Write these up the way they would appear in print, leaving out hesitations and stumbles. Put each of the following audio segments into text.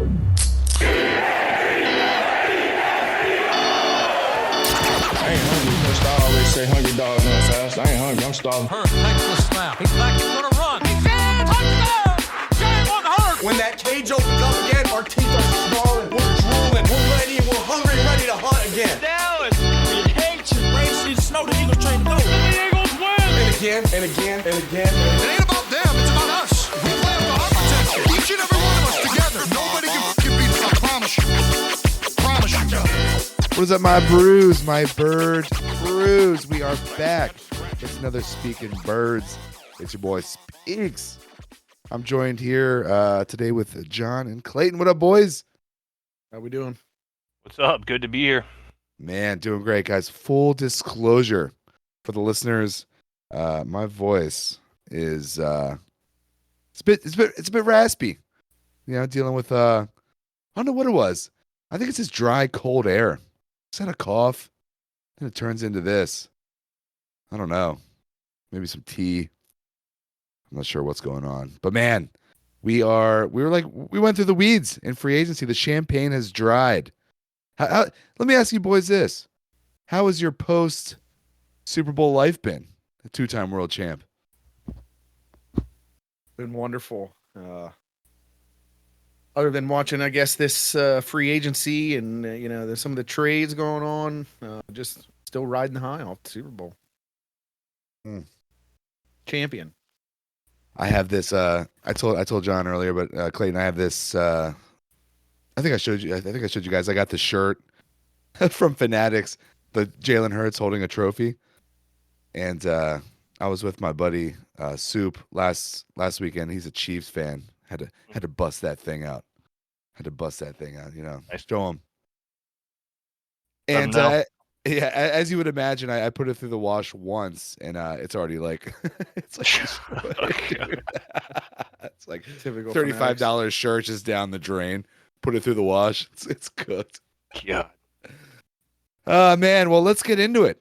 I ain't hungry. First, I always say hungry dogs run fast. I ain't hungry. I'm starving. Hurts takes the snap. He's back. He's going to run. He's in. Touchdown. Jalen Hurts. When that cage opens up again, our teeth are snarling. We're drooling. We're ready. We're hungry, ready to hunt again. Dallas. We hate you. Braves snow. The Eagles train to go. The Eagles win. And again, and again, and again. It ain't about them. It's about us. We play up to our potential. Each and every one of us together. Nobody can beat us. I promise you. Promise you. What is up, my brews, my bird brews? We are back. It's another Speaking Birds. It's your boy Speaks. I'm joined here today with John and Clayton. What up, boys? How we doing? What's up? Good to be here. Man, doing great, guys. Full disclosure for the listeners, my voice is it's a bit raspy. You know, dealing with I don't know what it was. I think it's just dry, cold air. Is that a cough? Then it turns into this. I don't know. Maybe some tea. I'm not sure what's going on. But man, we went through the weeds in free agency. The champagne has dried. Let me ask you boys this. How has your post Super Bowl life been? A two-time world champ. Been wonderful. Other than watching, I guess, this free agency and there's some of the trades going on, just still riding the high off the Super Bowl. Champion. I have this. I told John earlier, but Clayton, I have this. I think I showed you. I think I showed you guys. I got the shirt from Fanatics, the Jalen Hurts holding a trophy, and I was with my buddy Soup last weekend. He's a Chiefs fan. Had to bust that thing out. You know, show him. And yeah, as you would imagine, I put it through the wash once, and it's already like it's like Typical $35 shirt just down the drain. Put it through the wash. It's cooked. Yeah. Man. Well, let's get into it.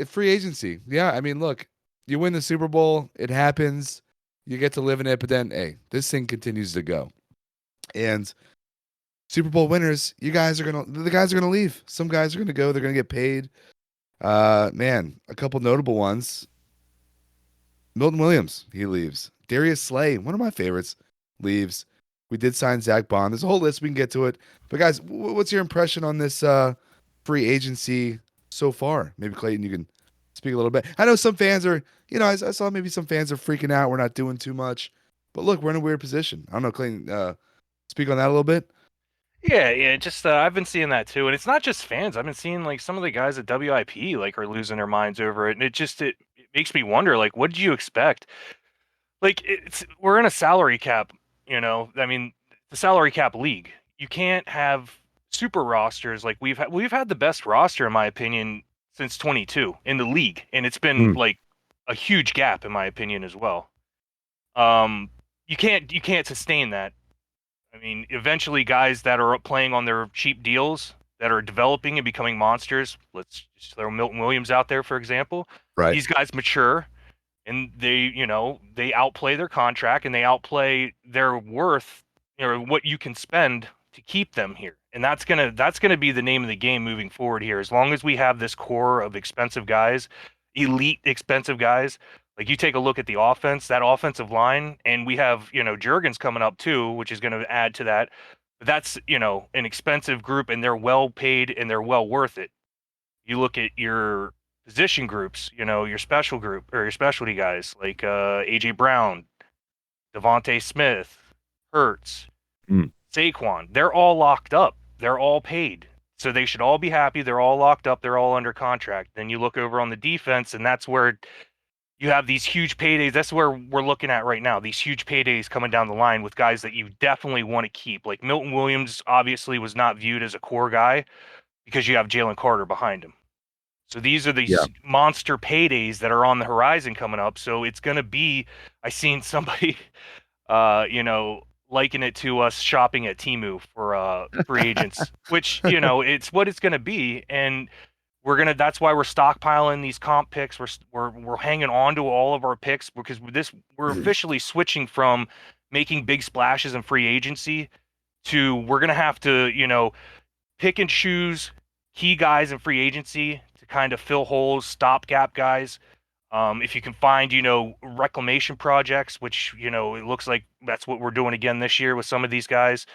Free agency. Yeah, I mean, look, you win the Super Bowl. It happens. You get to live in it, but then, hey, this thing continues to go. And Super Bowl winners, the guys are gonna leave. Some guys are gonna go. They're gonna get paid. Man, a couple notable ones. Milton Williams, he leaves. Darius Slay, one of my favorites, leaves. We did sign Zach Bond. There's a whole list. We can get to it. But guys, what's your impression on this free agency so far? Maybe Clayton, you can speak a little bit. I know some fans are, I saw maybe some fans are freaking out. We're not doing too much. But look, we're in a weird position. I don't know, Clayton, speak on that a little bit. Yeah. Just I've been seeing that too, and it's not just fans. I've been seeing like some of the guys at WIP are losing their minds over it, and it makes me wonder, like, what did you expect? Like, we're in a salary cap. I mean, the salary cap league. You can't have super rosters like we've had the best roster in my opinion since 22 in the league, and it's been like a huge gap in my opinion as well. You can't sustain that. I mean, eventually guys that are playing on their cheap deals that are developing and becoming monsters, let's just throw Milton Williams out there, for example. Right. These guys mature and they outplay their contract and they outplay their worth, what you can spend to keep them here. And that's gonna be the name of the game moving forward here. As long as we have this core of expensive guys, elite expensive guys. Like, you take a look at the offense, that offensive line, and we have, Jurgens coming up too, which is going to add to that. But that's, an expensive group, and they're well paid and they're well worth it. You look at your position groups, your special group or your specialty guys like AJ Brown, Devontae Smith, Hurts, Saquon. They're all locked up. They're all paid. So they should all be happy. They're all locked up. They're all under contract. Then you look over on the defense, and that's where you have these huge paydays. That's where we're looking at right now. These huge paydays coming down the line with guys that you definitely want to keep. Like Milton Williams obviously was not viewed as a core guy because you have Jalen Carter behind him. So these are these monster paydays that are on the horizon coming up. So it's going to be, I seen somebody, liken it to us shopping at Temu for free agents, which, it's what it's going to be. And that's why we're stockpiling these comp picks. We're hanging on to all of our picks because we're officially switching from making big splashes in free agency to we're going to have to, pick and choose key guys in free agency to kind of fill holes, stopgap guys. If you can find, reclamation projects, which, it looks like that's what we're doing again this year with some of these guys.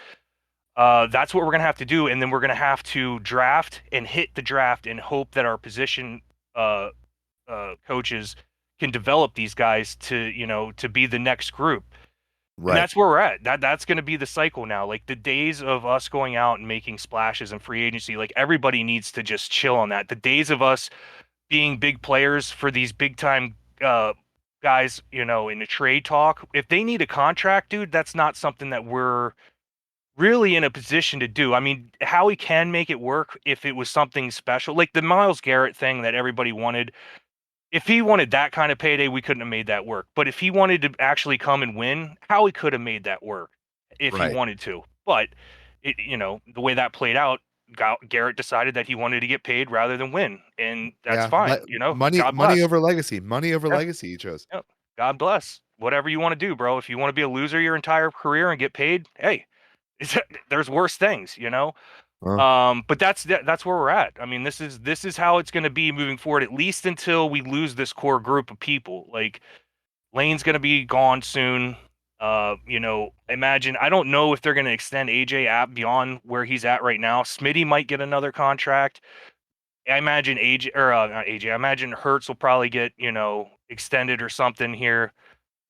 That's what we're going to have to do. And then we're going to have to draft and hit the draft and hope that our position coaches can develop these guys to be the next group. And Right. that's where we're at. That's going to be the cycle now. Like the days of us going out and making splashes in free agency, like everybody needs to just chill on that. The days of us being big players for these big time guys, in a trade talk, if they need a contract, dude, that's not something that we're really in a position to do. I mean, Howie can make it work if it was something special, like the Myles Garrett thing that everybody wanted. If he wanted that kind of payday, we couldn't have made that work. But if he wanted to actually come and win, Howie could have made that work if he Right. wanted to. But the way that played out, Garrett decided that he wanted to get paid rather than win, and that's fine. Money, God money bless. over legacy. Money over Yeah. legacy. He chose. Yep. God bless. Whatever you want to do, bro. If you want to be a loser your entire career and get paid, hey, there's worse things, But that's where we're at. I mean, this is how it's going to be moving forward, at least until we lose this core group of people. Like Lane's going to be gone soon. Imagine, I don't know if they're going to extend AJ App beyond where he's at right now. Smitty might get another contract. I imagine AJ or not AJ. I imagine Hertz will probably get extended or something here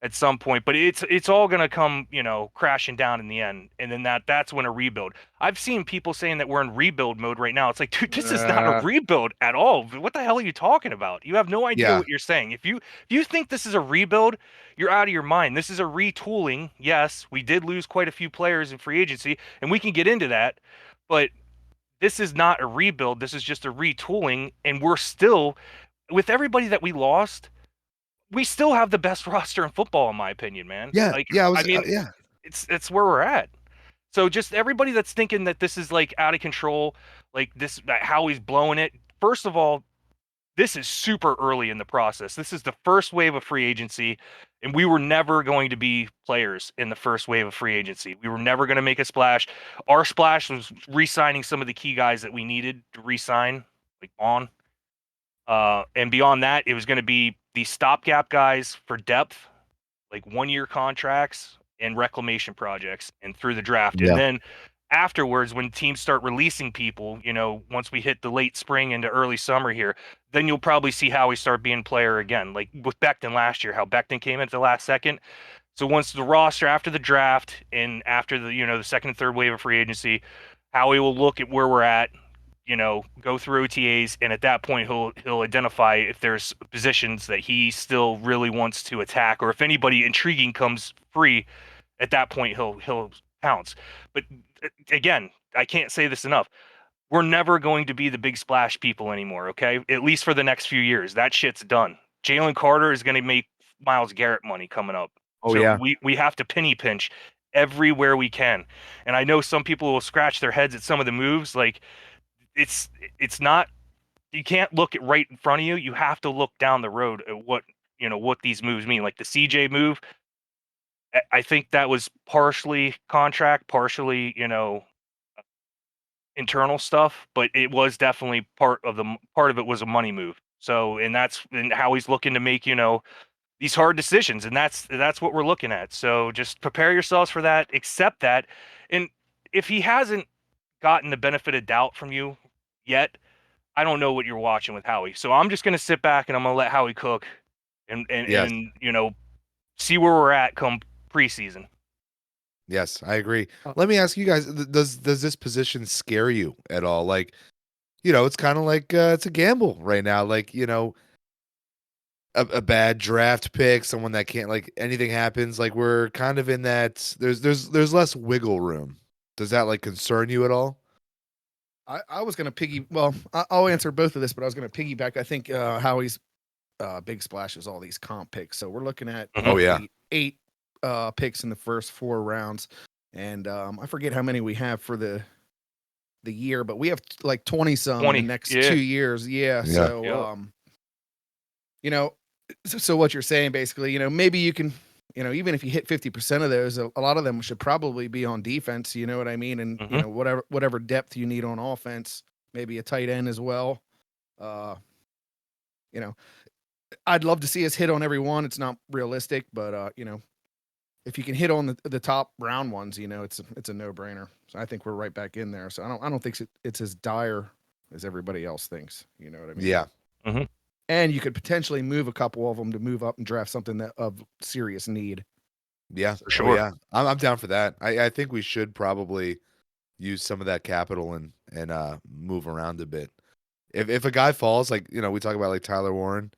at some point, but it's all going to come, crashing down in the end. And then that's when a rebuild. I've seen people saying that we're in rebuild mode right now. It's like, dude, this is not a rebuild at all. What the hell are you talking about? You have no idea Yeah. what you're saying. If you think this is a rebuild, you're out of your mind. This is a retooling. Yes, we did lose quite a few players in free agency, and we can get into that, but this is not a rebuild. This is just a retooling, and we're still, with everybody that we lost, we still have the best roster in football, in my opinion, man. Yeah. Like, Yeah. I it's where we're at. So just everybody that's thinking that this is like out of control, like this, that Howie's blowing it. First of all, this is super early in the process. This is the first wave of free agency, and we were never going to be players in the first wave of free agency. We were never going to make a splash. Our splash was re-signing some of the key guys that we needed to re-sign, like on. And beyond that, it was going to be these stopgap guys for depth, like 1-year contracts and reclamation projects, and through the draft. Yeah. And then afterwards, when teams start releasing people, once we hit the late spring into early summer here, then you'll probably see how we start being player again. Like with Becton last year, how Becton came in at the last second. So once the roster after the draft and after the, the second and third wave of free agency, Howie will look at where we're at, go through OTAs, and at that point he'll identify if there's positions that he still really wants to attack, or if anybody intriguing comes free. At that point he'll pounce. But again, I can't say this enough. We're never going to be the big splash people anymore, okay? At least for the next few years. That shit's done. Jalen Carter is going to make Myles Garrett money coming up. Oh, So yeah. we have to penny pinch everywhere we can. And I know some people will scratch their heads at some of the moves. Like it's not, you can't look at right in front of you. You have to look down the road at what these moves mean. Like the CJ move, I think that was partially contract, partially, internal stuff, but it was definitely part of it was a money move. So, and how he's looking to make, these hard decisions, and that's what we're looking at. So just prepare yourselves for that, accept that. And if he hasn't gotten the benefit of doubt from you yet, I don't know what you're watching with Howie. So I'm just going to sit back and I'm going to let Howie cook and Yes. see where we're at come preseason. Yes, I agree. Let me ask you guys: does this position scare you at all? Like, it's kind of like it's a gamble right now. Like, a bad draft pick, someone that can't, like, anything happens. Like, we're kind of in that. There's less wiggle room. Does that like concern you at all? I was going to well, I'll answer both of this, but I was going to piggyback. I think Howie's big splash is all these comp picks. So we're looking at Oh, yeah. 8 picks in the first 4 rounds. And I forget how many we have for the year, but we have like 20 some in the next 2 years. Yeah. So, Yep. so what you're saying basically, maybe you can, you know, even if you hit 50% of those, a lot of them should probably be on defense. You know what I mean? And you know, whatever depth you need on offense, maybe a tight end as well. You know, I'd love to see us hit on every one. It's not realistic, but you know, if you can hit on the top round ones, you know, it's a no brainer. So I think we're right back in there. So I don't think it's as dire as everybody else thinks. You know what I mean? Yeah. And you could potentially move a couple of them to move up and draft something that of serious need. Yeah, for sure. yeah, I'm down for that. I think we should probably use some of that capital and move around a bit. If a guy falls, like, you know, we talk about like Tyler Warren.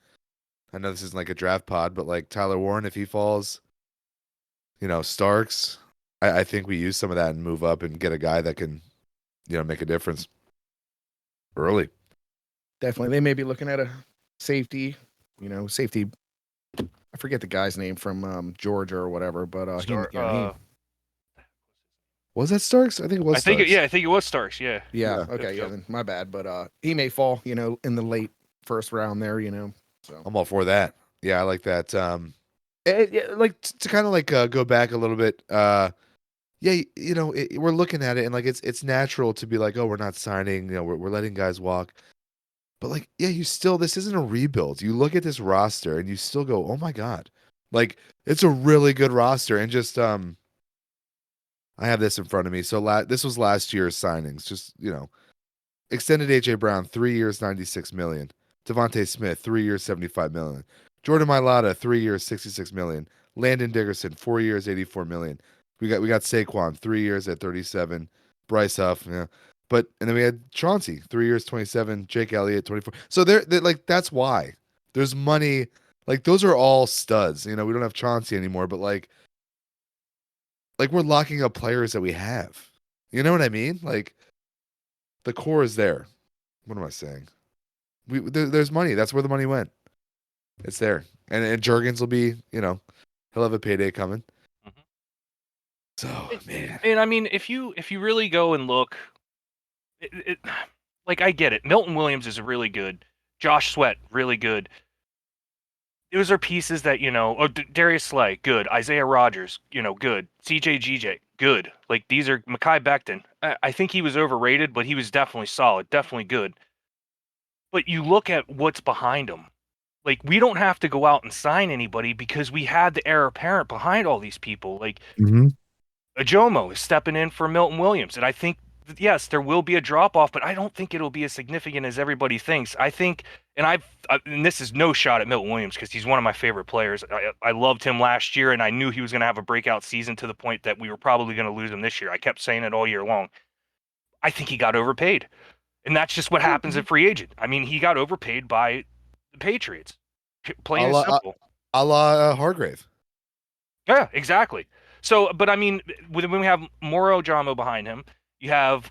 I know this isn't like a draft pod, but like Tyler Warren, if he falls, you know, Starks, I think we use some of that and move up and get a guy that can, you know, make a difference early. Definitely, they may be looking at a safety. You know, safety. I forget the guy's name from Georgia or whatever, but was that Starks? I think it was. I think it was Starks. Yeah. Okay. Yeah. Then my bad. But he may fall. You know, in the late first round there. You know. So I'm all for that. Yeah, I like that. Like to kind of like go back a little bit. Yeah, you know, we're looking at it and like it's natural to be like, oh, we're not signing. You know, we're letting guys walk. But like, yeah, this isn't a rebuild. You look at this roster and you still go, oh my God, like it's a really good roster. And just I have this in front of me. So this was last year's signings. Just, you know, extended AJ Brown 3 years, $96 million. Devontae Smith 3 years, $75 million. Jordan Mailata 3 years, $66 million. Landon Dickerson 4 years, $84 million. We got Saquon 3 years at 37. Bryce Huff, yeah. And then we had Chauncey, 3 years, 27, Jake Elliott, 24. So they're like, that's why there's money. Like those are all studs. You know, we don't have Chauncey anymore, but like we're locking up players that we have. You know what I mean? Like the core is there. What am I saying? There's money. That's where the money went. It's there. And Jurgens will be, you know, he'll have a payday coming. So, man. And I mean, if you really go and look, like I get it. Milton Williams is really good. Josh Sweat, really good. Those are pieces that, you know, Darius Slay, good. Isaiah Rodgers, you know, good. CJ good. Like these are Mekhi Becton. I think he was overrated, but he was definitely solid, definitely good. But you look at what's behind him. Like we don't have to go out and sign anybody because we had the heir apparent behind all these people. Like Ajomo is stepping in for Milton Williams, and I think yes, there will be a drop off, but I don't think it'll be as significant as everybody thinks. I think, and and this is no shot at Milton Williams because he's one of my favorite players. I loved him last year, and I knew he was going to have a breakout season to the point that we were probably going to lose him this year. I kept saying it all year long. I think he got overpaid, and that's just what happens at free agent. I mean, he got overpaid by the Patriots. Plain and simple. A la Hargrave. Yeah, exactly. So, but I mean, when we have Moro Jamo behind him, you have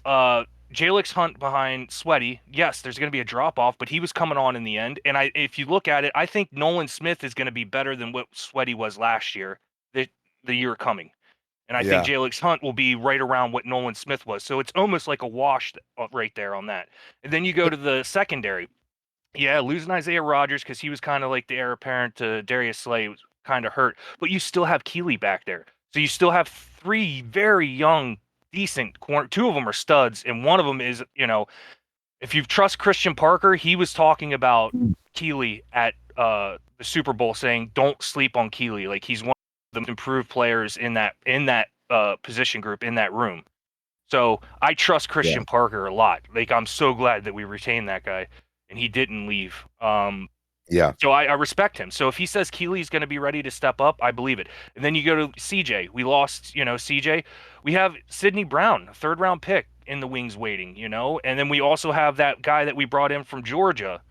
Jalix Hunt behind Sweaty. Yes, there's going to be a drop-off, but he was coming on in the end. And if you look at it, I think Nolan Smith is going to be better than what Sweaty was last year, the year coming. And I think Jalix Hunt will be right around what Nolan Smith was. So it's almost like a wash right there on that. And then you go to the secondary. Yeah, losing Isaiah Rodgers because he was kind of like the heir apparent to Darius Slay was kind of hurt. But you still have Keeley back there. So you still have three very young, decent corner. Two of them are studs, and one of them is, you know, if you trust Christian Parker, he was talking about Keeley at the Super Bowl, saying don't sleep on Keeley. Like he's one of the improved players in that position group in that room. So I trust Christian Parker a lot. Like I'm so glad that we retained that guy, and he didn't leave. So I respect him. So if he says Keeley's going to be ready to step up, I believe it. And then you go to CJ. We lost, you know, CJ. We have Sidney Brown, a third-round pick in the wings waiting, you know. And then we also have that guy that we brought in from Georgia.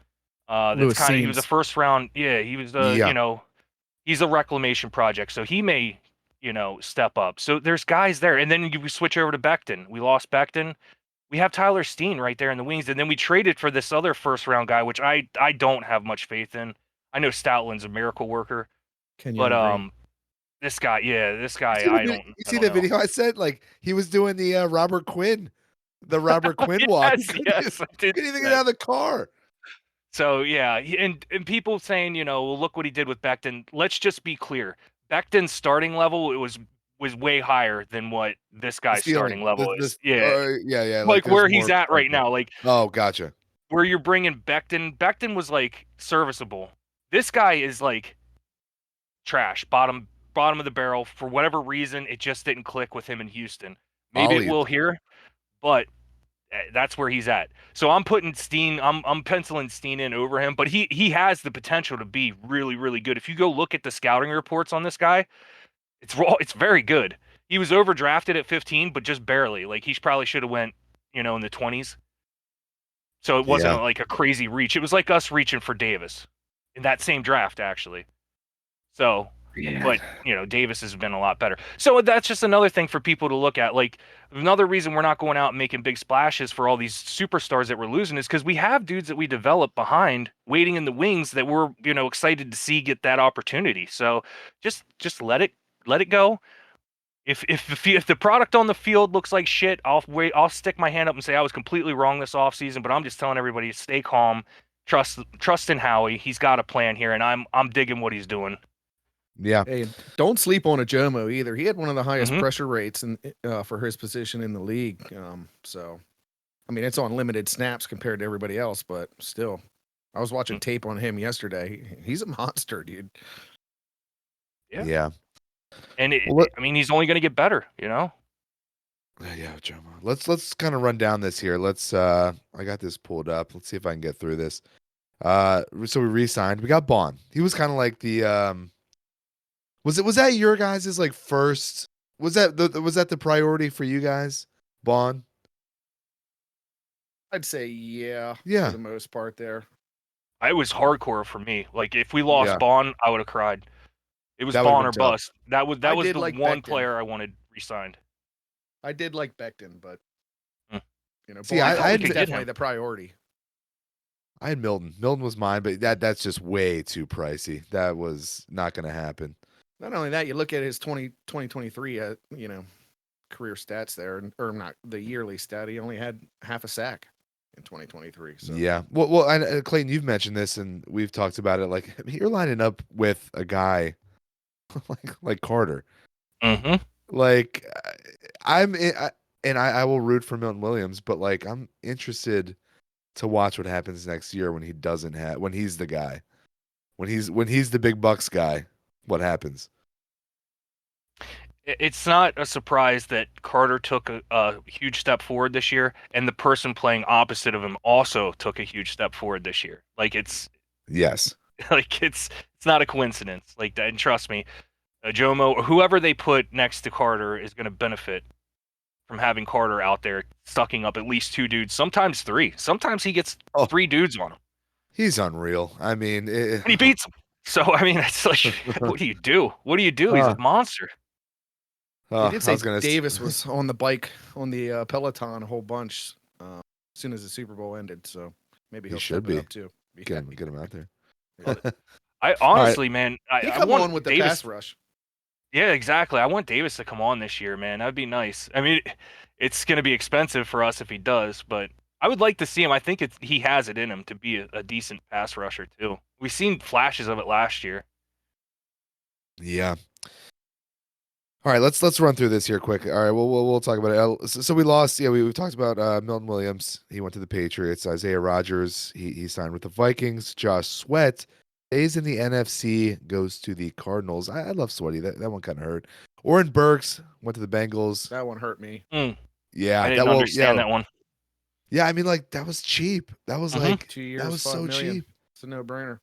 That's kind of he was a first-round. Yeah, he was you know, he's a reclamation project, so he may, you know, step up. So there's guys there. And then you switch over to Becton. We lost Becton. We have Tyler Steen right there in the wings, and then we traded for this other first-round guy, which I don't have much faith in. I know Stoutland's a miracle worker, but this guy, I don't. You see the video I sent? Like he was doing the Robert Quinn walk. Yes, I did. Couldn't even get out of the car. So yeah, and people saying, you know, well, look what he did with Becton. Let's just be clear. Becton's starting level was way higher than what this guy's starting level is. Yeah, yeah. like there's where he's more at right potential. now. Like Oh, gotcha. where you're bringing Becton. Becton was like serviceable. This guy is like trash, bottom of the barrel. For whatever reason, it just didn't click with him in Houston. Maybe it Ollie. will here, but that's where he's at. So I'm putting Steen. I'm penciling Steen in over him, but he has the potential to be really really good. If you go look at the scouting reports on this guy, it's very good. He was overdrafted at 15, but just barely. Like he probably should have went, in the 20s. So it wasn't Yeah. like a crazy reach. It was like us reaching for Davis in that same draft, actually. So, but Davis has been a lot better. So that's just another thing for people to look at. Like another reason we're not going out and making big splashes for all these superstars that we're losing is because we have dudes that we develop behind, waiting in the wings that we're excited to see get that opportunity. So just let it go. If the product on the field looks like shit, I'll stick my hand up and say I was completely wrong this offseason, but I'm just telling everybody to stay calm, trust in Howie. He's got a plan here, and I'm digging what he's doing. Yeah. Hey, don't sleep on a Jomo either. He had one of the highest Mhm. pressure rates for his position in the league. So, I mean, it's on limited snaps compared to everybody else, but still, I was watching tape on him yesterday. He's a monster, dude. Yeah. And Well, I mean, he's only going to get better, Yeah, Jomo. Let's kind of run down this here. I got this pulled up. Let's see if I can get through this. So we re-signed. We got Bond. He was kind of like the was that your guys' like first, was that the priority for you guys? Bond? I'd say yeah, Yeah. for the most part there. It was hardcore for me. Like if we lost Yeah. Bond, I would have cried. It was That would've Bond been or tough. bust. That was I the did like one Becton. player I wanted re-signed. I did like Becton, but See, Bond I was could get definitely him. the priority. I had Milton. Milton was mine, but that's just way too pricey. That was not going to happen. Not only that, you look at his 2023, career stats there, or not the yearly stat. He only had half a sack in 2023. So Yeah. Well, Clayton, you've mentioned this, and we've talked about it. Like you're lining up with a guy like Carter. Mm-hmm. Like I will root for Milton Williams, but like I'm interested to watch what happens next year when he's the guy, when he's the big bucks guy. What happens? It's not a surprise that Carter took a huge step forward this year, and the person playing opposite of him also took a huge step forward this year. Like it's Yes. like it's not a coincidence. Like that, and trust me, Jomo or whoever they put next to Carter is going to benefit from having Carter out there sucking up at least two dudes, sometimes three. Sometimes he gets three dudes on him. He's unreal. I mean, And he beats them. So I mean, it's like, what do you do? What do you do? He's a monster. he did say Davis was on the bike on the Peloton a whole bunch as soon as the Super Bowl ended. So maybe he'll should step be. it up too. Get him out there. I honestly, man, He I come want on with the Davis. pass rush. Yeah, exactly. I want Davis to come on this year, man. That'd be nice. I mean, it's going to be expensive for us if he does, but I would like to see him. I think he has it in him to be a decent pass rusher too. We've seen flashes of it last year. Yeah. All right, let's run through this here quick. All right, we'll talk about it. So we lost. Yeah, we talked about Milton Williams. He went to the Patriots. Isaiah Rodgers, he signed with the Vikings. Josh Sweat stays in the NFC, goes to the Cardinals. I love Sweaty. That one kind of hurt. Oren Burks went to the Bengals. That one hurt me. Yeah, I didn't understand that one. Yeah, I mean, like that was cheap. That was like 2 years. that was $5 so million. cheap. It's a no-brainer.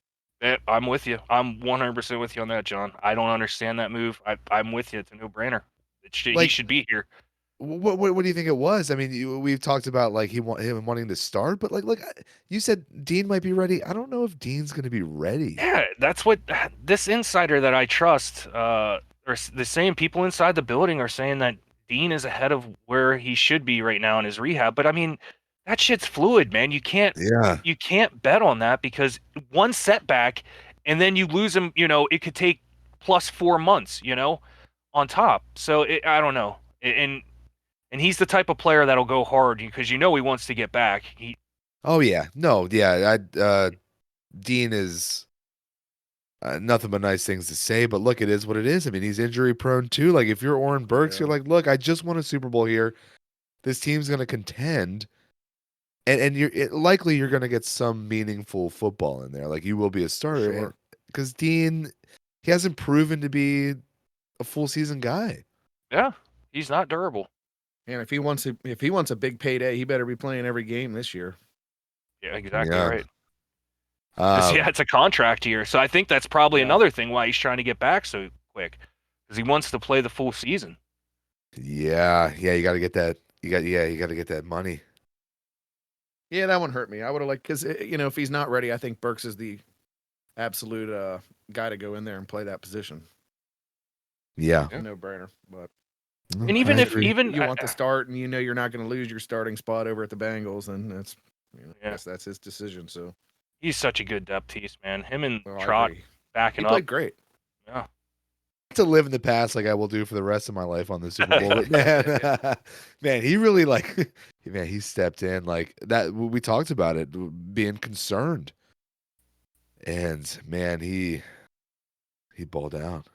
I'm with you. I'm 100% with you on that, John. I don't understand that move. I'm with you. It's a no-brainer. He should be here. What do you think it was? I mean, we've talked about like him wanting to start, but like you said, Dean might be ready. I don't know if Dean's going to be ready. Yeah, that's what this insider that I trust, or the same people inside the building are saying that Dean is ahead of where he should be right now in his rehab. But I mean, that shit's fluid, man. You can't bet on that because one setback and then you lose him. It could take plus 4 months. On top. So I don't know. And he's the type of player that'll go hard because he wants to get back. Oh yeah, no, yeah. Dean is. nothing but nice things to say. But look, it is what it is. I mean, he's injury prone too. Like if you're Oren Burks, you're like, look, I just won a Super Bowl here. This team's going to contend, and likely you're going to get some meaningful football in there. Like you will be a starter because Dean, he hasn't proven to be a full season guy. Yeah, he's not durable. And if he wants a big payday, he better be playing every game this year. Yeah, exactly Yeah. right. Yeah, it's a contract year, so I think that's probably another thing why he's trying to get back so quick, because he wants to play the full season. Yeah, you got to get that. You got to get that money. Yeah, that one hurt me. I would have liked because if he's not ready, I think Burks is the absolute guy to go in there and play that position. Yeah, No brainer. But And even if you want to start and you're not going to lose your starting spot over at the Bengals, then that's I guess that's his decision. So he's such a good depth piece, man. Him and I Trot agree. backing He played up. great. Yeah. to live in the past like I will do for the rest of my life on the Super Bowl. But man, he really he stepped in like that. We talked about it, being concerned, and man, he balled out.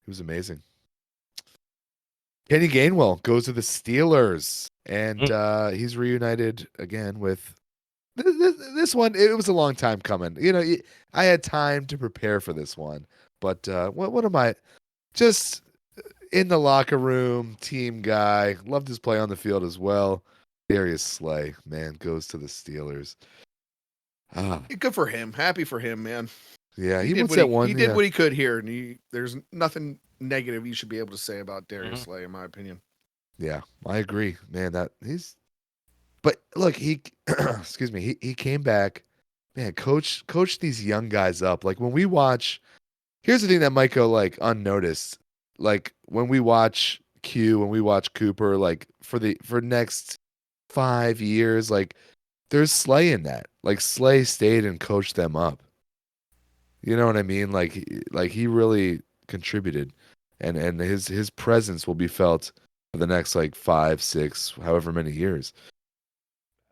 He was amazing. Kenny Gainwell goes to the Steelers, and he's reunited again with this one. It was a long time coming. I had time to prepare for this one. But what am I? Just in the locker room, team guy. Loved his play on the field as well. Darius Slay, man, goes to the Steelers. Good for him. Happy for him, man. Yeah, He did what he could here, and there's nothing negative you should be able to say about Darius Slay, in my opinion. Yeah, I agree, man. But look, he excuse me, he came back, man. Coach these young guys up. Like when we watch. Here's the thing that might go like unnoticed. Like when we watch Q, when we watch Cooper, like for next 5 years, like there's Slay in that. Like Slay stayed and coached them up. You know what I mean? Like he really contributed, and his presence will be felt for the next like 5, 6, however many years.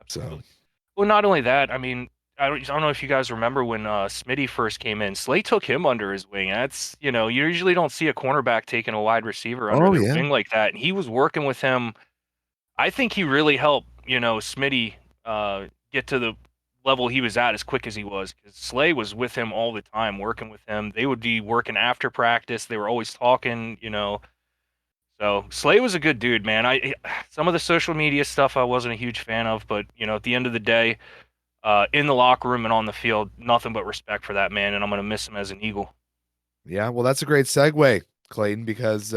So, well, not only that, I mean, I don't know if you guys remember when Smitty first came in. Slay took him under his wing. That's you usually don't see a cornerback taking a wide receiver under their wing like that. And he was working with him. I think he really helped Smitty get to the level he was at as quick as he was. Because Slay was with him all the time, working with him. They would be working after practice. They were always talking. So Slay was a good dude, man. Some of the social media stuff I wasn't a huge fan of, but at the end of the day. In the locker room and on the field, nothing but respect for that man, and I'm going to miss him as an Eagle. Yeah, well, that's a great segue, Clayton, because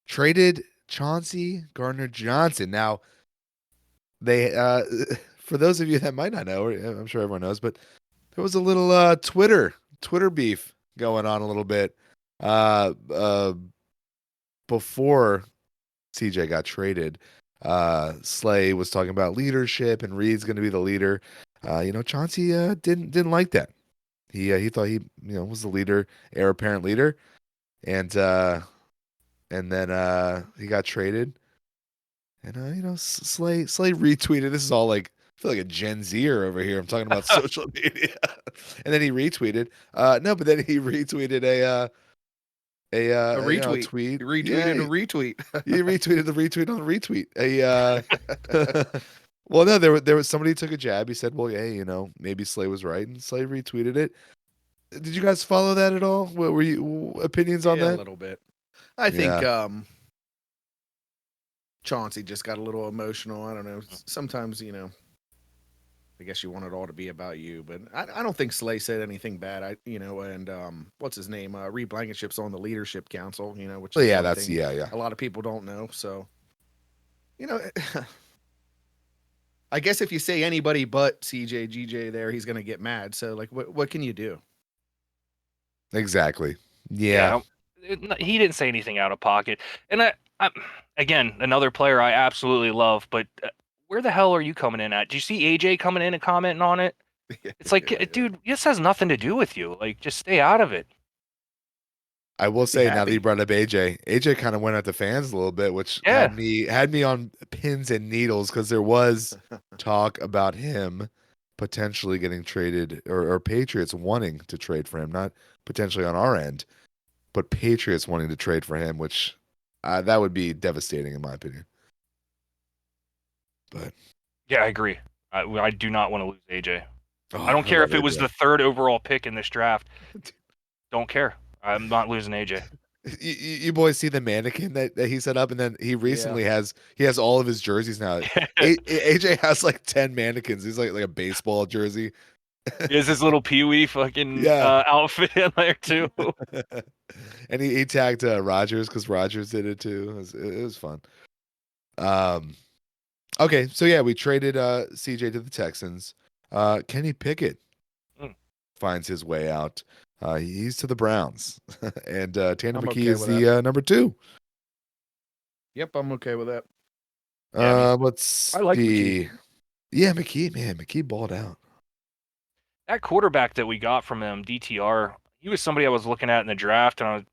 traded Chauncey Gardner-Johnson. Now, they for those of you that might not know, I'm sure everyone knows, but there was a little Twitter beef going on a little bit before CJ got traded. Slay was talking about leadership and Reed's going to be the leader. Chauncey didn't like that. He thought he was the leader, heir apparent leader, and then he got traded. And Slay retweeted. This is all like I feel like a Gen Zer over here. I'm talking about social media. And then he retweeted. No, but then he retweeted a retweet. Tweet. He retweeted a retweet. He retweeted the retweet on the retweet. Well, no, there was somebody who took a jab. He said, "Well, yeah, maybe Slay was right," and Slay retweeted it. Did you guys follow that at all? What were you opinions on that? A little bit. I think Chauncey just got a little emotional. I don't know. Sometimes I guess you want it all to be about you, but I don't think Slay said anything bad. And what's his name? Reed Blankenship's on the leadership council. Which is a lot of people don't know. So, I guess if you say anybody but CJ, GJ there, he's gonna get mad. So, like, what can you do? Exactly. Yeah. He didn't say anything out of pocket, and I again another player I absolutely love, but. Where the hell are you coming in at? Do you see AJ coming in and commenting on it? It's like, dude, this has nothing to do with you. Like, just stay out of it. I will say now that you brought up AJ kind of went at the fans a little bit, which had me on pins and needles because there was talk about him potentially getting traded, or Patriots wanting to trade for him, not potentially on our end, but Patriots wanting to trade for him, which that would be devastating in my opinion. But Yeah, I agree. I do not want to lose AJ. oh, I don't care love if it was AJ. the 3rd overall pick in this draft. Don't care. I'm not losing AJ. You boys see the mannequin that he set up, and then he recently Yeah. has all of his jerseys now. AJ has like 10 mannequins. He's like a baseball jersey. He has his little Pee-wee fucking Yeah. outfit in there too. And he tagged Rogers because Rogers did it too. It was fun. Okay, so yeah, we traded CJ to the Texans. Kenny Pickett Mm. finds his way out. He's to the Browns, and Tanner I'm McKee okay is with the number 2. Yep, I'm okay with that. Yeah, Let's I like see. McKee. Yeah, McKee balled out. that quarterback that we got from him, DTR, he was somebody I was looking at in the draft, and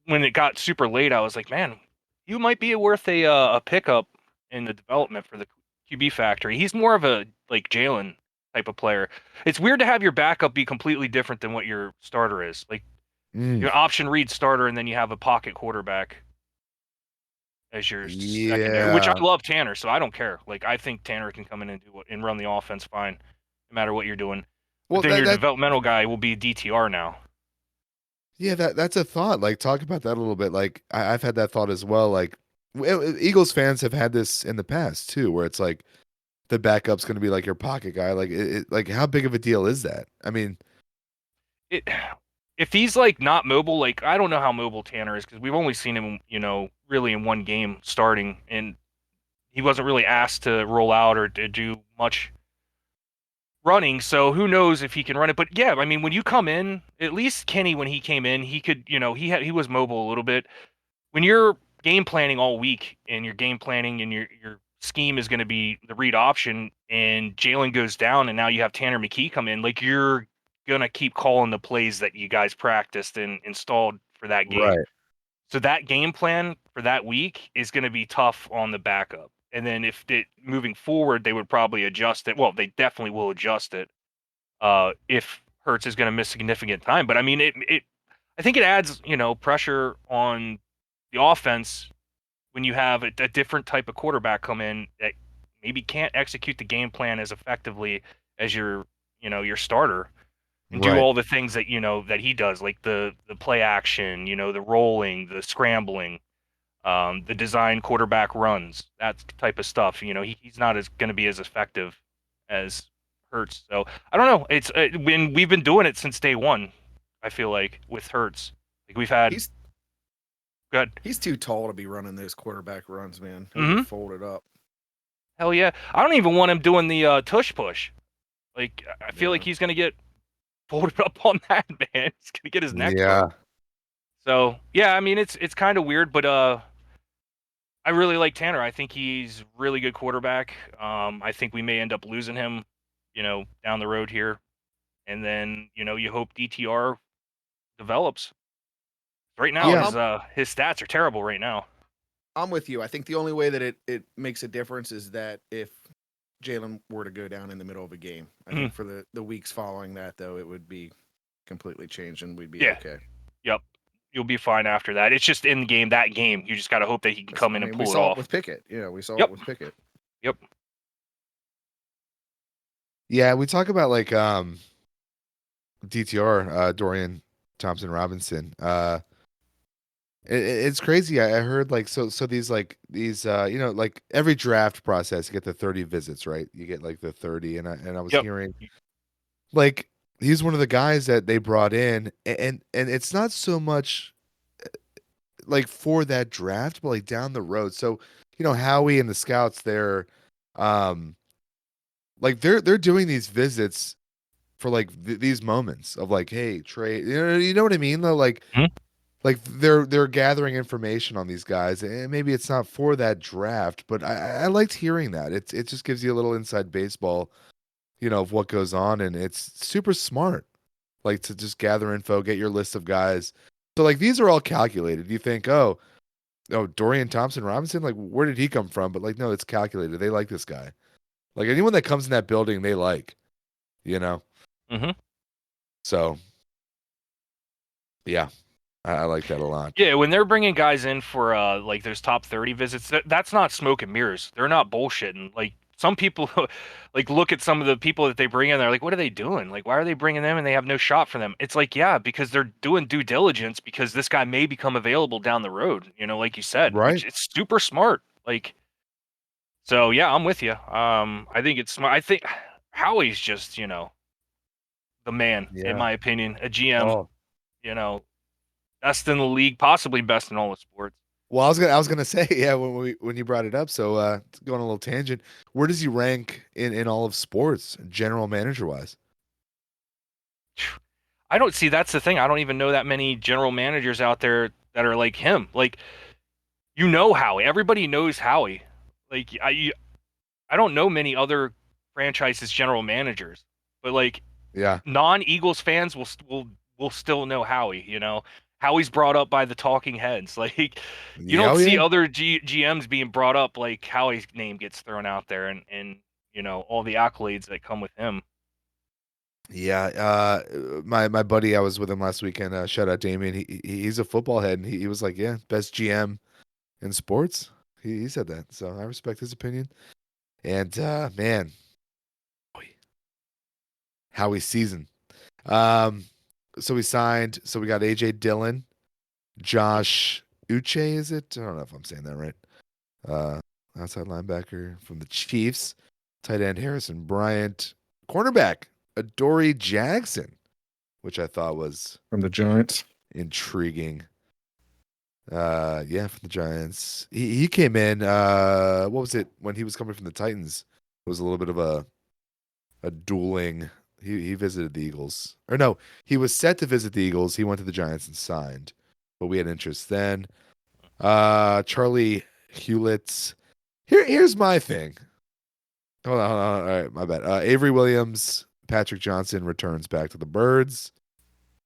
when it got super late, I was like, man, you might be worth a pickup in the development for the QB factory. He's more of a like Jalen type of player. It's weird to have your backup be completely different than what your starter is. Like your option read starter, and then you have a pocket quarterback as your secondary, which I Yeah. love Tanner, so I don't care. Like I think Tanner can come in and and run the offense fine, no matter what you're doing. Well, But then your developmental guy will be DTR now. yeah, that's a thought. Like, talk about that a little bit. Like, I've had that thought as well. Like, Eagles fans have had this in the past too, where it's like the backup's going to be like your pocket guy. Like, like how big of a deal is that? I mean, It, if he's like not mobile, like I don't know how mobile Tanner is because we've only seen him, really in one game starting, and he wasn't really asked to roll out or to do much running. So who knows if he can run it? But yeah, I mean, when you come in, at least Kenny, when he came in, he could, he was mobile a little bit. When you're game planning all week and your game planning and your scheme is going to be the read option, and Jalen goes down, and now you have Tanner McKee come in, like you're gonna keep calling the plays that you guys practiced and installed for that game. right. So that game plan for that week is going to be tough on the backup. And then if moving forward, they would probably adjust it. Well, they definitely will adjust it if Hertz is going to miss significant time. But I mean, I think it adds, pressure on the offense when you have a different type of quarterback come in that maybe can't execute the game plan as effectively as your starter and do Right. all the things that that he does, like the play action, the rolling, the scrambling, the design quarterback runs, that type of stuff. He's not as going to be as effective as Hertz. So I don't know. It's when we've been doing it since day one. I feel like with Hertz, like we've had. He's Good. he's too tall to be running those quarterback runs, man. He'll Mhm. get folded up. Hell yeah! I don't even want him doing the tush push. Like I feel like Yeah. he's gonna get folded up on that, man. He's gonna get his neck Yeah. broke. So yeah, I mean it's kind of weird, but I really like Tanner. I think he's really good quarterback. I think we may end up losing him, down the road here, and then you hope DTR develops. Right now, Yeah. his stats are terrible right now. I'm with you. I think the only way that it makes a difference is that if Jalen were to go down in the middle of a game. I think for the weeks following that, though, it would be completely changed and we'd be Yeah. okay. Yep, you'll be fine after that. It's just in the game, that game. You just got to hope that he can come in and we pull it saw off. it with Pickett. Yeah, we saw Yep. it with Pickett. Yep. Yeah, we talk about like DTR, Dorian Thompson Robinson. It's crazy. I heard like so these like every draft process you get the 30 visits, right? You get like the 30, and I was Yep. hearing like he's one of the guys that they brought in, and it's not so much like for that draft, but like down the road. So Howie and the scouts, um like they're doing these visits for like these moments of like, hey, trade, you know what I mean though, like. Mhm. Like they're gathering information on these guys, and maybe it's not for that draft, but I liked hearing that. It just gives you a little inside baseball, of what goes on, and it's super smart. Like to just gather info, get your list of guys. So like these are all calculated. You think, oh, Dorian Thompson Robinson, like where did he come from? But like no, it's calculated. They like this guy. Like anyone that comes in that building, they like. you know? Mhm. So, yeah, I like that a lot. Yeah, when they're bringing guys in for like those top 30 visits, that's not smoke and mirrors. They're not bullshitting. Like some people, like look at some of the people that they bring in. They're like, what are they doing? Like, why are they bringing them and they have no shot for them? It's like, yeah, because they're doing due diligence because this guy may become available down the road. You know, like you said, Right. which it's super smart. Like, so yeah, I'm with you. I think it's smart. I think Howie's just the man in Yeah. my opinion. A GM, Oh. you know, best in the league, possibly best in all of sports. Well, I was gonna say, yeah, when you brought it up. So, going a little tangent, where does he rank in all of sports, general manager wise? I don't see that's the thing. I don't even know that many general managers out there that are like him. Like Howie. Everybody knows Howie. Like I don't know many other franchises general managers. But like Yeah. non-Eagles fans will still know Howie, Howie's brought up by the talking heads. Like you Yeah. don't Oh, see yeah. other GMs being brought up like Howie's name gets thrown out there and all the accolades that come with him. Yeah, my buddy, I was with him last weekend. Shout out Damien. He's a football head, and he was like, "Yeah, best GM in sports." He said that, so I respect his opinion. And man, Howie season. Um, so we signed. So we got AJ Dillon, Josh Uche. Is it? I don't know if I'm saying that right. Uh, Outside linebacker from the Chiefs, tight end Harrison Bryant, cornerback Adoree Jackson, which I thought was From the Giants. intriguing. Yeah, from the Giants. He came in. What was it when he was coming from the Titans? It was a little bit of a dueling. He visited the Eagles, or no, he was set to visit the Eagles. He went to the Giants and signed, but we had interest then. Charlie Hewlett's. Here's my thing. Hold on. All right, my bad. Avery Williams, Patrick Johnson returns back to the Birds.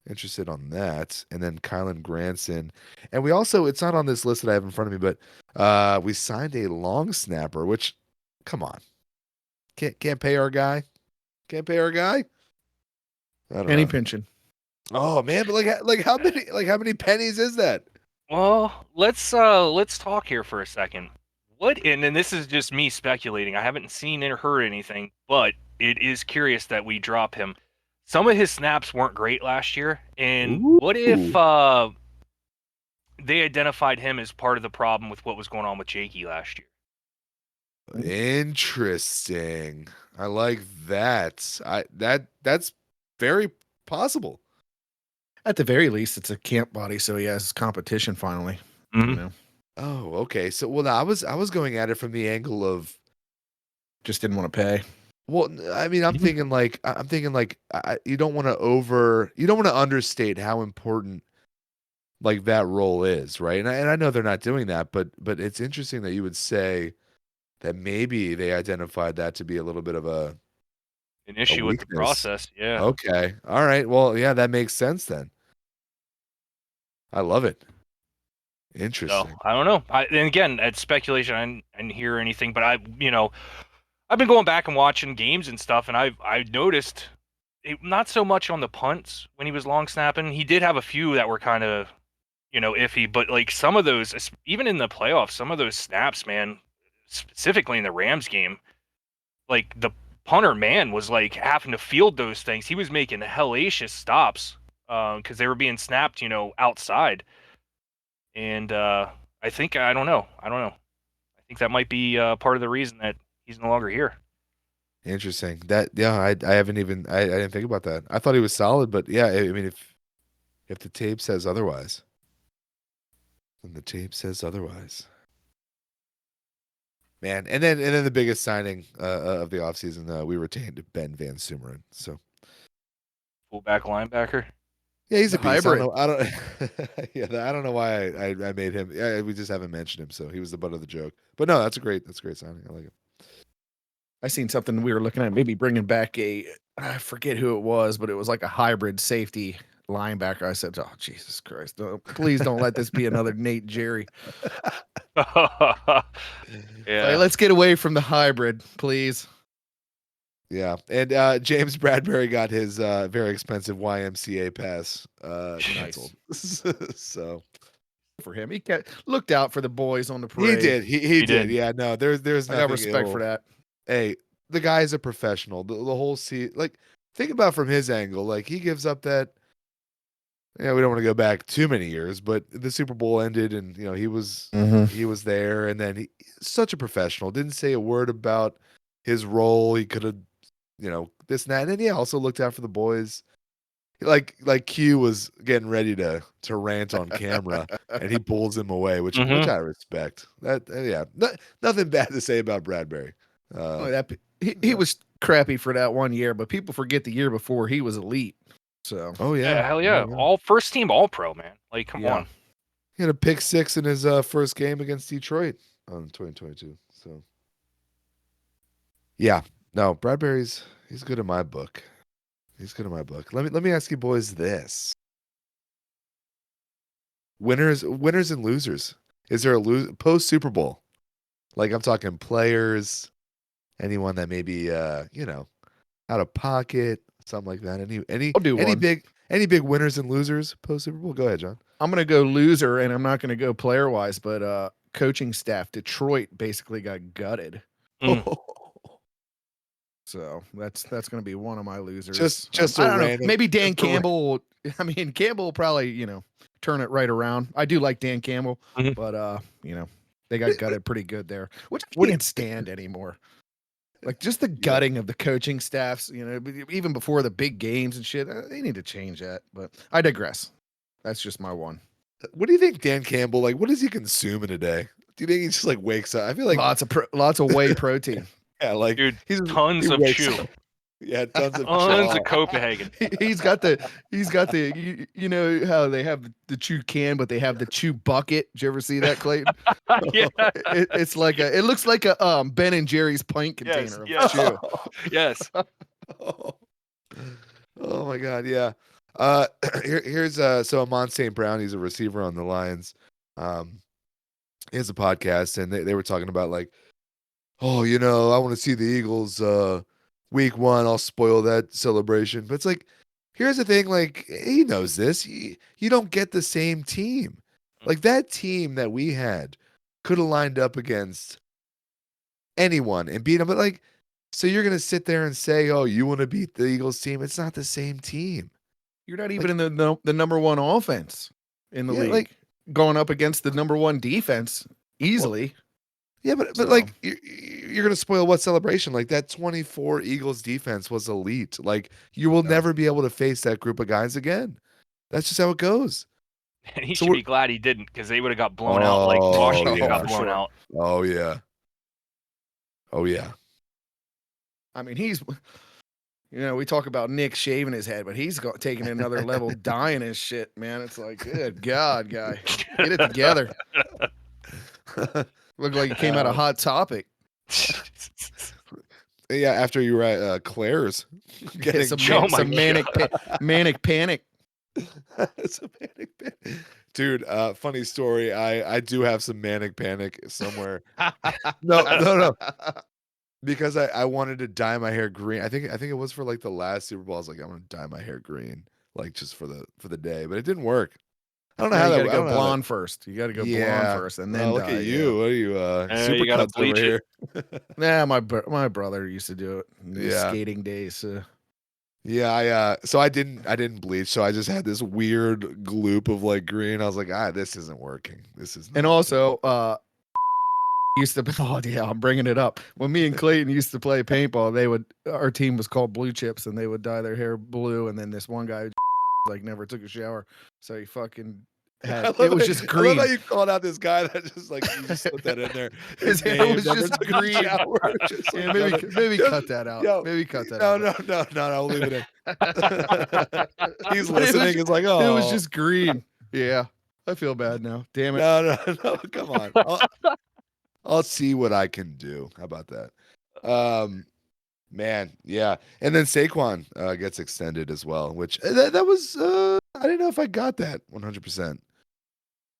Interested on that. And then Kylan Granson. And we also, it's not on this list that I have in front of me, but we signed a long snapper, which, come on. Can't pay our guy. Can't pay our guy. I don't Penny know. pinching. Oh man, but how many pennies is that? Well, let's talk here for a second. And this is just me speculating. I haven't seen or heard anything, but it is curious that we drop him. Some of his snaps weren't great last year, and what if they identified him as part of the problem with what was going on with Jakey last year? Interesting. I like that. That's very possible. At the very least, it's a camp body, so he has competition finally. You know, Oh, okay. So, well, I was going at it from the angle of, just didn't want to pay. well, I mean, I'm thinking like you don't want to understate how important like that role is, right? And I know they're not doing that, but it's interesting that you would say that maybe they identified that to be a little bit of An issue with the weakness. process, yeah. Okay. All right. Well, yeah, that makes sense then. I love it. So Interesting. I don't know. And again, it's speculation. I didn't hear anything, but I've been going back and watching games and stuff, and I noticed not so much on the punts when he was long snapping. He did have a few that were kind of iffy, but like some of those, even in the playoffs, some of those snaps, man, specifically in the Rams game, like the punter man was like having to field those things. He was making hellacious stops because they were being snapped, outside. And I don't know. I think that might be part of the reason that he's no longer here. Interesting. I didn't think about that. I thought he was solid, but yeah, I mean if the tape says otherwise, then the tape says otherwise. Man, and then the biggest signing of the offseason, we retained Ben Van Sumeren. So Fullback linebacker. yeah, he's a The beast. hybrid. I don't yeah, I don't know why I made him. Yeah, we just haven't mentioned him, so he was the butt of the joke. But no, that's a great signing. I like it. I seen something we were looking at, maybe bringing back I forget who it was, but it was like a hybrid safety linebacker. I said, "Oh Jesus Christ! Please don't let this be another Nate Jerry. Yeah. Like, let's get away from the hybrid, please." Yeah, and James Bradbury got his very expensive YMCA pass canceled. So For him, he looked out for the boys on the he parade. did. He He did. did. Yeah. No, there's I nothing got respect ill. for that. Hey, the guy's a professional. The whole like think about from his angle. Like he gives up that. Yeah, we don't want to go back too many years, but the Super Bowl ended, and he was there, and then he such a professional. Didn't say a word about his role. He could have, this and that, and then he also looked out for the boys. Like Q was getting ready to rant on camera, and he pulls him away, which I respect. That nothing bad to say about Bradbury. He was crappy for that 1 year, but people forget the year before he was elite. So Oh Yeah, yeah, hell yeah. All first team All Pro, man. Like, come on. He had a pick 6 in his first game against Detroit on 2022. So yeah, no, Bradbury's he's good in my book. He's good in my book. Let me ask you boys this: winners and losers. Is there a post Super Bowl? Like I'm talking players, anyone that maybe out of pocket, something like that. I'll do one. Any big winners and losers post Super Bowl? Go ahead, John. I'm gonna go loser, and I'm not gonna go player wise, but coaching staff. Detroit basically got gutted. So that's gonna be one of my losers. Just I a don't know. random. Maybe Dan Campbell. I mean, Campbell will probably turn it right around. I do like Dan Campbell, but they got gutted pretty good there, which I can't stand anymore. Like just the gutting of the coaching staffs, even before the big games and shit. They need to change that, but I digress. That's just my one. What do you think, Dan Campbell? Like, what does he consume in a day? Do you think he just like wakes up? I feel like lots of whey protein. Yeah, like dude, tons of chew. Yeah, tons of tons of Copenhagen. He's got the you know how they have the chew can, but they have the chew bucket. Did you ever see that, Clayton? Yeah. It's like it looks like a Ben and Jerry's pint container of chew. Yes. Oh my God, yeah. Here's so Amon St. Brown, he's a receiver on the Lions. He has a podcast, and they were talking about like, oh, I want to see the Eagles week 1. I'll spoil that celebration. But it's like, here's the thing, like he knows this. You don't get the same team. Like that team that we had could have lined up against anyone and beat them. But like, so you're gonna sit there and say, oh, you want to beat the Eagles team? It's not the same team. You're not even in the number one offense in the league. Like, going up against the number one defense easily. Yeah, but like you're gonna spoil what celebration? Like that 24 Eagles defense was elite. Like you will never be able to face that group of guys again. That's just how it goes. And he should be glad he didn't, because they would have got blown out like Washington got blown out. Oh yeah. Oh yeah. I mean, he's, we talk about Nick shaving his head, but he's taking another level, dyeing his shit, man. It's like, good God, guy, get it together. Looked like he came out of Hot Topic. Yeah, after you were at Claire's, getting some manic panic. Some manic panic. Dude, funny story. I do have some manic panic somewhere. No. Because I wanted to dye my hair green. I think it was for like the last Super Bowl. I was like, I'm gonna dye my hair green, like just for the day. But it didn't work. I don't know how that. You gotta go blonde first. You gotta go blonde first, and then look at you. What are you? Super you gotta bleach here. Nah, my brother used to do it in his skating days. Yeah, so I didn't bleach. So I just had this weird gloop of like green. I was like, this isn't working. This is. And also, used to. Oh yeah, I'm bringing it up. When me and Clayton used to play paintball, our team was called Blue Chips, and they would dye their hair blue. And then this one guy like never took a shower, so he fucking had it was just green. I love how you called out this guy that just like you just put that in there. His hair was just green. Yeah, maybe cut that out. Maybe cut that out. No, I'll leave it in. He's listening. It's like, oh, it was just green. Yeah, I feel bad now. Damn it. No, come on. I'll see what I can do. How about that? Man, yeah. And then Saquon gets extended as well, which that was I didn't know if I got that 100%.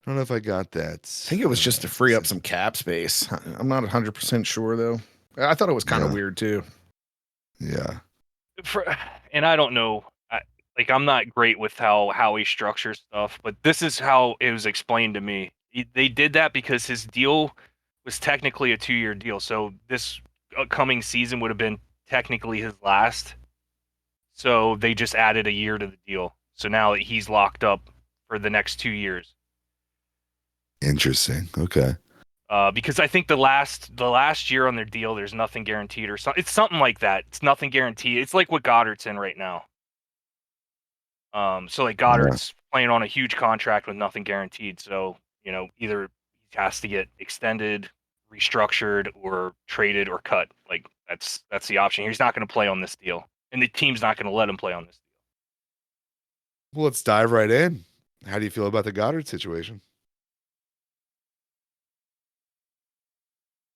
I don't know if I got that. I think it was just to free up some cap space. I'm not 100% sure though. I thought it was kind of weird too. Yeah. And I don't know, like I'm not great with how he structures stuff, but this is how it was explained to me. They did that because his deal was technically a 2-year deal, so this upcoming season would have been technically his last. So they just added a year to the deal. So now he's locked up for the next 2 years. Interesting. Okay. Because I think the last year on their deal, there's nothing guaranteed or something. It's something like that. It's nothing guaranteed. It's like what Goddard's in right now. So like Goddard's playing on a huge contract with nothing guaranteed. So either he has to get extended, restructured, or traded or cut. Like that's the option. He's not going to play on this deal, and the team's not going to let him play on this deal. Well, let's dive right in. How do you feel about the Goddard situation?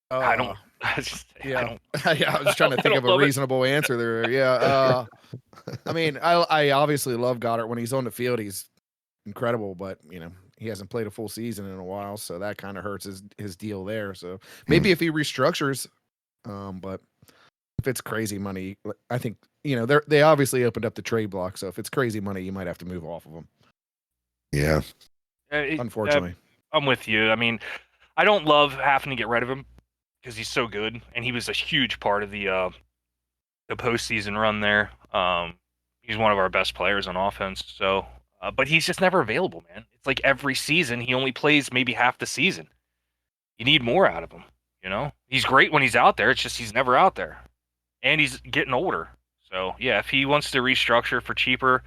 I don't. Yeah, I was trying to think of a reasonable answer there. Yeah, I mean, I obviously love Goddard when he's on the field. He's incredible, but he hasn't played a full season in a while, so that kind of hurts his deal there. So maybe if he restructures, but if it's crazy money, I think they obviously opened up the trade block. So if it's crazy money, you might have to move off of them. Yeah, unfortunately, I'm with you. I mean, I don't love having to get rid of him because he's so good, and he was a huge part of the postseason run there. He's one of our best players on offense. So, but he's just never available, man. It's like every season he only plays maybe half the season. You need more out of him. He's great when he's out there. It's just he's never out there, and he's getting older. So yeah, if he wants to restructure for cheaper,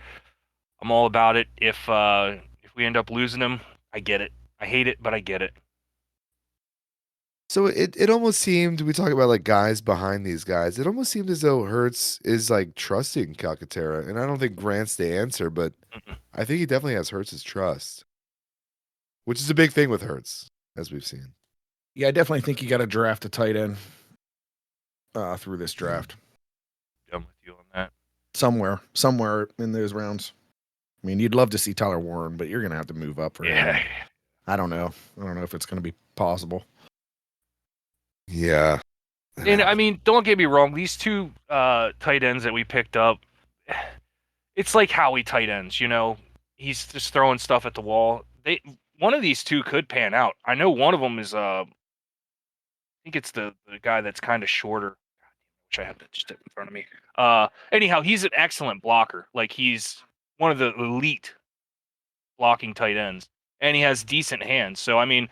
I'm all about it. If we end up losing him, I get it. I hate it, but I get it. So it almost seemed, we talk about like guys behind these guys, it almost seemed as though Hurts is like trusting Calcaterra. And I don't think Grant's the answer, but I think he definitely has Hurts' trust, which is a big thing with Hurts, as we've seen. Yeah, I definitely think you got to draft a tight end through this draft. I'm with you on that. Somewhere in those rounds. I mean, you'd love to see Tyler Warren, but you're going to have to move up for him. I don't know. I don't know if it's going to be possible. Yeah. And I mean, don't get me wrong, these two tight ends that we picked up, it's like Howie tight ends, he's just throwing stuff at the wall. One of these two could pan out. I know one of them is I think it's the guy that's kind of shorter. Which I have that just in front of me. Anyhow, he's an excellent blocker. Like he's one of the elite blocking tight ends, and he has decent hands. So I mean,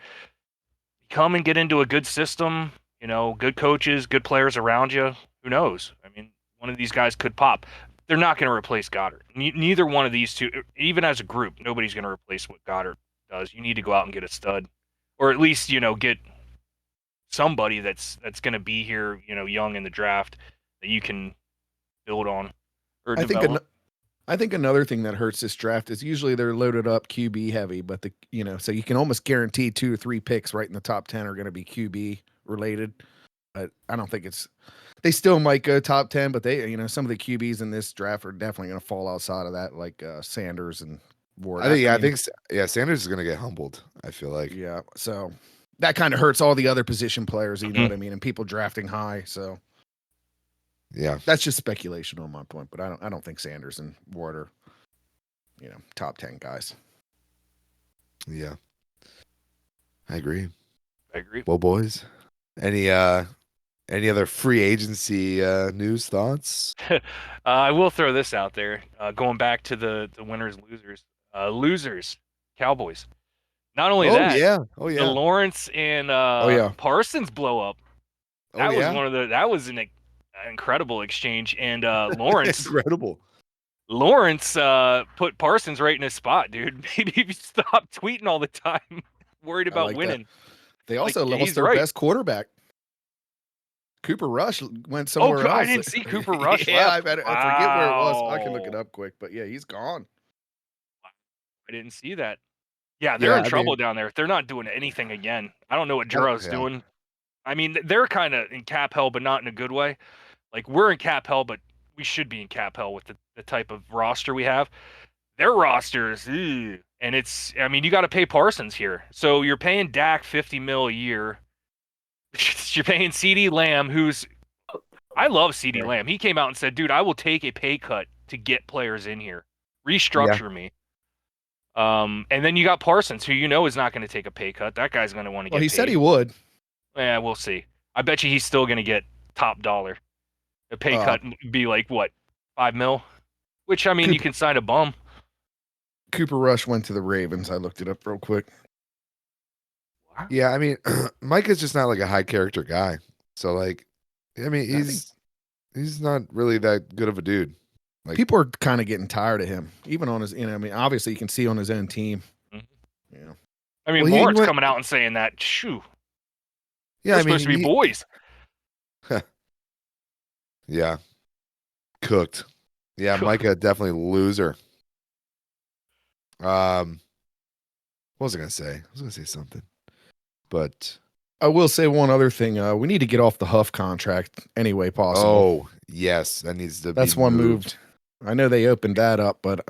come and get into a good system. Good coaches, good players around you. Who knows? I mean, one of these guys could pop. They're not going to replace Goddard. Neither one of these two, even as a group, nobody's going to replace what Goddard does. You need to go out and get a stud, or at least get somebody that's going to be here, young in the draft that you can build on or develop. I think another thing that hurts this draft is usually they're loaded up QB heavy, but so you can almost guarantee 2 or 3 picks right in the top 10 are going to be QB related. But I don't think they still might go top 10, but they, some of the QBs in this draft are definitely going to fall outside of that, like Sanders and Ward. I think Sanders is going to get humbled, I feel like. Yeah. So that kind of hurts all the other position players, you know what I mean? And people drafting high. So yeah, that's just speculation on my point, but I don't think Sanders and Ward are, top 10 guys. Yeah. I agree. agree. Well, boys, any other free agency news thoughts? I will throw this out there. Going back to the winners, losers, Cowboys. Not only that, the Lawrence and Parsons blow up. That was an incredible exchange, and Lawrence incredible. Lawrence put Parsons right in his spot, dude. Maybe if you stop tweeting all the time, worried about winning. That. They also lost their best quarterback. Cooper Rush went somewhere else. I didn't see Cooper Rush. I forget where it was. I can look it up quick, but yeah, he's gone. I didn't see that. Yeah, they're in trouble down there. They're not doing anything again. I don't know what Juro's doing. I mean, they're kind of in cap hell, but not in a good way. Like, we're in cap hell, but we should be in cap hell with the type of roster we have. Their rosters, and you got to pay Parsons here. So you're paying Dak $50 million a year. You're paying CeeDee Lamb, who's I love CeeDee Lamb. He came out and said, "Dude, I will take a pay cut to get players in here, restructure me." And then you got Parsons, who is not going to take a pay cut. That guy's going to want to get. Well, he paid. said he would. Yeah, we'll see. I bet you he's still going to get top dollar. The pay cut would be like what, $5 million? Which I mean, you can sign a bum. Cooper Rush went to the Ravens. I looked it up real quick. Yeah, I mean, Micah's just not like a high character guy. So like, I mean, he's not really that good of a dude. Like, people are kind of getting tired of him, even on his. I mean, obviously you can see on his own team. Mm-hmm. Yeah. I mean, Lawrence coming out and saying that. Shoo. Yeah, They're supposed to be boys. Yeah. Cooked. Yeah, Micah definitely loser. What was I gonna say? I was gonna say something, but I will say one other thing. We need to get off the Huff contract any way possible. Oh yes, that needs to. That's be one moved. I know they opened that up, but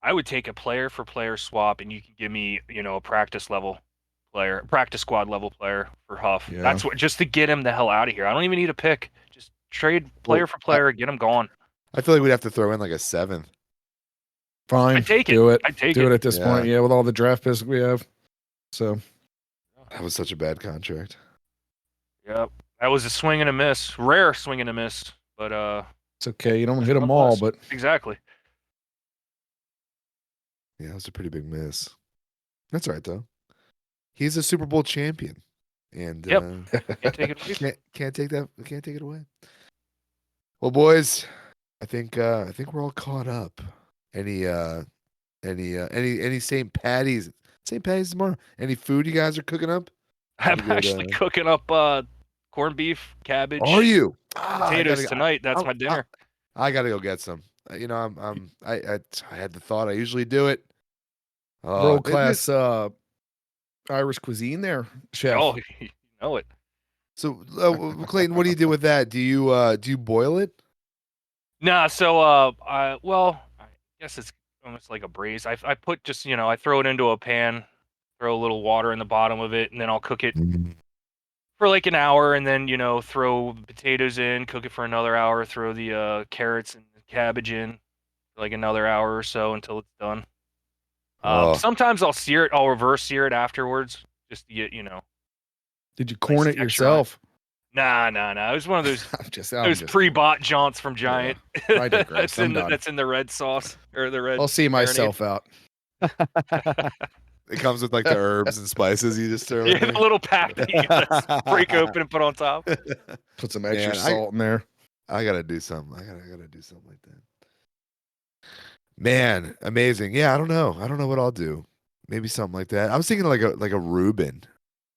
I would take a player for player swap, and you can give me, a practice squad level player for Huff. Yeah. That's what, just to get him the hell out of here. I don't even need a pick. Just trade player for player, get him gone. I feel like we'd have to throw in like a 7th. Fine, I'd take it. Do it. I'd take do it at this point. Yeah, with all the draft picks we have. So that was such a bad contract. Yep, that was a swing and a miss. Rare swing and a miss, but it's okay. You don't hit them all, but exactly. Yeah, it was a pretty big miss. That's all right though. He's a Super Bowl champion, and can't take it away. Can't take that. Can't take it away. Well, boys, I think we're all caught up. Any St. Patty's? St. Patty's tomorrow. Any food you guys are cooking up? I'm actually cooking up corned beef, cabbage. Are you? Potatoes tonight. That's my dinner. I gotta go get some. I had the thought. I usually do it. World class Irish cuisine there, chef. Oh, you know it. So, Clayton, what do you do with that? Do you boil it? Nah. So, I guess it's almost like a braise. I put just I throw it into a pan, throw a little water in the bottom of it, and then I'll cook it for like an hour, and then throw potatoes in, cook it for another hour, throw the carrots and cabbage in for like another hour or so until it's done. Sometimes I'll sear it. I'll reverse sear it afterwards, just to get Did you corn it yourself? Nah. It was one of those pre-bought jaunts from Giant. Yeah, I digress. that's in the red sauce or the red. I'll see myself out. It comes with like the herbs and spices. You just throw. The little pack that you gotta break open and put on top. Put some extra salt in there. I gotta do something. I gotta do something like that. Man, amazing. Yeah, I don't know what I'll do. Maybe something like that. I was thinking like a Reuben.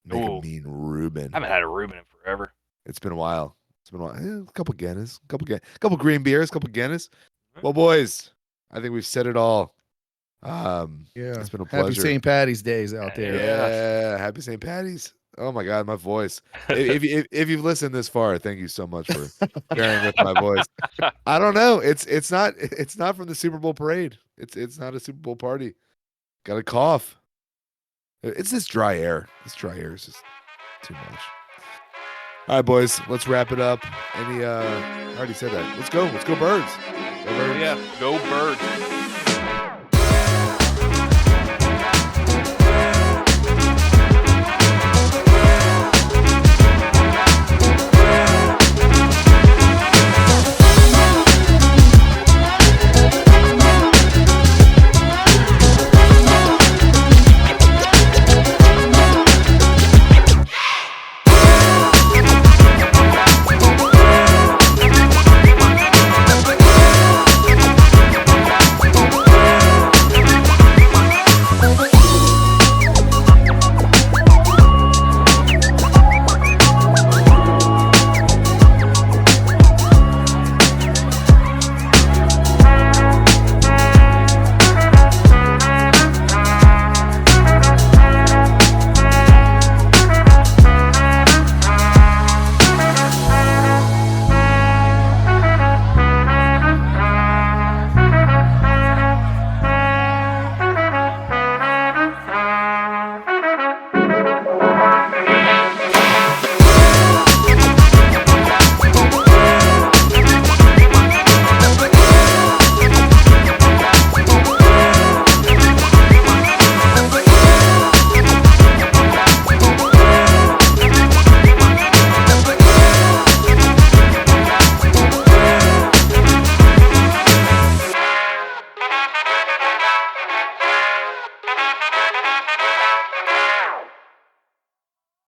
Make a mean Reuben. I haven't had a Reuben in forever. It's been a while. A couple Guinness, couple green beers, couple Guinness. Well, boys, I think we've said it all. Yeah, it's been a pleasure. Happy St. Patty's days out there. Yeah, happy St. Patty's. Oh my God, my voice. if you've listened this far, thank you so much for bearing with my voice. I don't know. It's not from the Super Bowl parade. It's not a Super Bowl party. Got a cough. It's this dry air. This dry air is just too much. All right, boys, let's wrap it up. I already said that. Let's go. Let's go Birds. Go Birds. Yeah, go Birds.